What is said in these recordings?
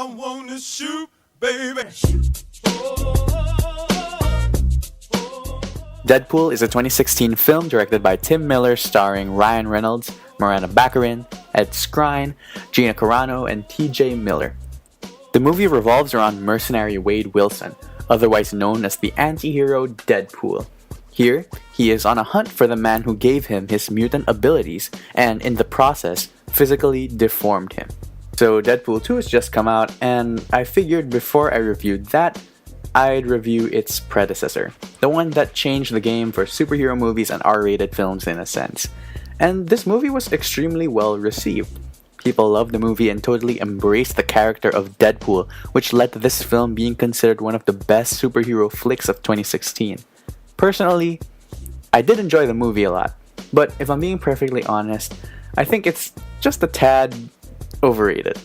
I wanna shoot, baby. Deadpool is a 2016 film directed by Tim Miller starring Ryan Reynolds, Morena Baccarin, Ed Skrein, Gina Carano, and TJ Miller. The movie revolves around mercenary Wade Wilson, otherwise known as the anti-hero Deadpool. Here, he is on a hunt for the man who gave him his mutant abilities and, in the process, physically deformed him. So Deadpool 2 has just come out, and I figured before I reviewed that, I'd review its predecessor, the one that changed the game for superhero movies and R-rated films in a sense. And this movie was extremely well received. People loved the movie and totally embraced the character of Deadpool, which led to this film being considered one of the best superhero flicks of 2016. Personally, I did enjoy the movie a lot, but if I'm being perfectly honest, I think it's just a tad overrated.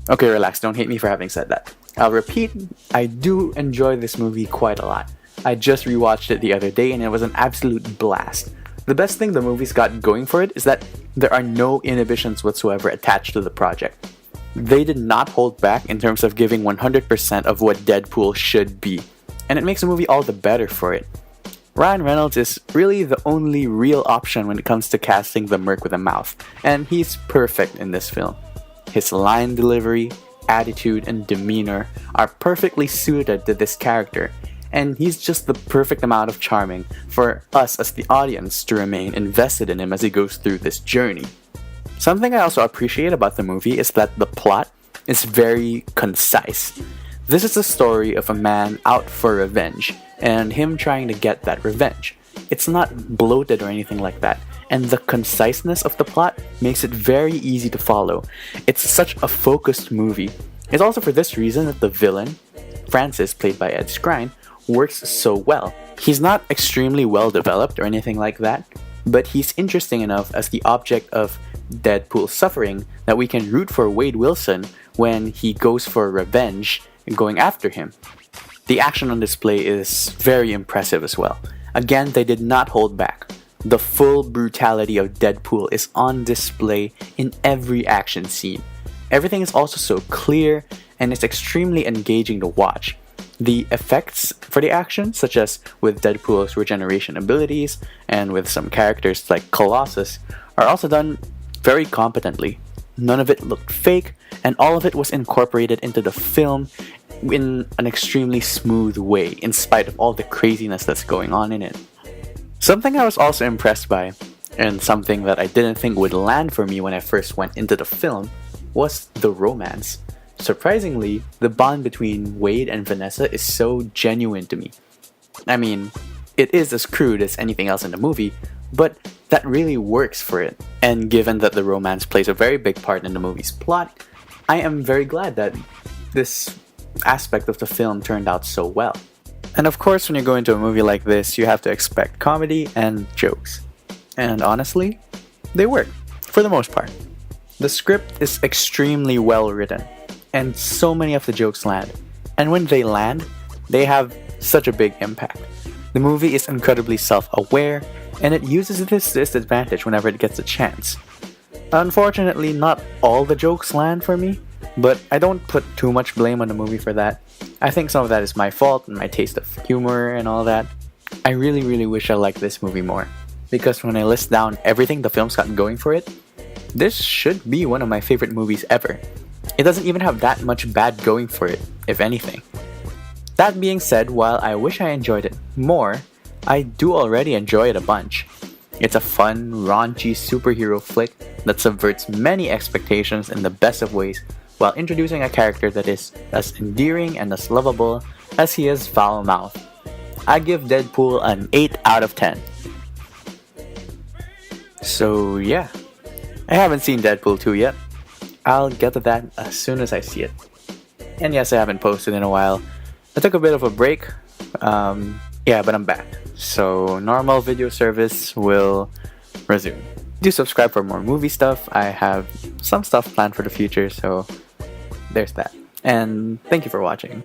Okay, relax, don't hate me for having said that. I'll repeat, I do enjoy this movie quite a lot. I just rewatched it the other day and it was an absolute blast. The best thing the movie's got going for it is that there are no inhibitions whatsoever attached to the project. They did not hold back in terms of giving 100% of what Deadpool should be, and it makes the movie all the better for it. Ryan Reynolds is really the only real option when it comes to casting the merc with a mouth, and he's perfect in this film. His line delivery, attitude, and demeanor are perfectly suited to this character, and he's just the perfect amount of charming for us as the audience to remain invested in him as he goes through this journey. Something I also appreciate about the movie is that the plot is very concise. This is the story of a man out for revenge, and him trying to get that revenge. It's not bloated or anything like that, and the conciseness of the plot makes it very easy to follow. It's such a focused movie. It's also for this reason that the villain, Francis, played by Ed Skrein, works so well. He's not extremely well developed or anything like that, but he's interesting enough as the object of Deadpool's suffering that we can root for Wade Wilson when he goes for revenge and going after him. The action on display is very impressive as well. Again, they did not hold back. The full brutality of Deadpool is on display in every action scene. Everything is also so clear and it's extremely engaging to watch. The effects for the action, such as with Deadpool's regeneration abilities and with some characters like Colossus, are also done very competently. None of it looked fake, and all of it was incorporated into the film in an extremely smooth way, in spite of all the craziness that's going on in it. Something I was also impressed by, and something that I didn't think would land for me when I first went into the film, was the romance. Surprisingly, the bond between Wade and Vanessa is so genuine to me. I mean, it is as crude as anything else in the movie, but that really works for it. And given that the romance plays a very big part in the movie's plot, I am very glad that this aspect of the film turned out so well. And of course, when you go into a movie like this, you have to expect comedy and jokes. And honestly, they work, for the most part. The script is extremely well written, and so many of the jokes land. And when they land, they have such a big impact. The movie is incredibly self-aware, and it uses this to its advantage whenever it gets a chance. Unfortunately, not all the jokes land for me, but I don't put too much blame on the movie for that. I think some of that is my fault and my taste of humor and all that. I really wish I liked this movie more, because when I list down everything the film's got going for it, this should be one of my favorite movies ever. It doesn't even have that much bad going for it, if anything. That being said, while I wish I enjoyed it more, I do already enjoy it a bunch. It's a fun, raunchy superhero flick that subverts many expectations in the best of ways, while introducing a character that is as endearing and as lovable as he is foul-mouthed. I give Deadpool an 8 out of 10. So yeah, I haven't seen Deadpool 2 yet. I'll get to that as soon as I see it. And yes, I haven't posted in a while. I took a bit of a break, but I'm back. So normal video service will resume. Do subscribe for more movie stuff. I have some stuff planned for the future, so there's that. And thank you for watching.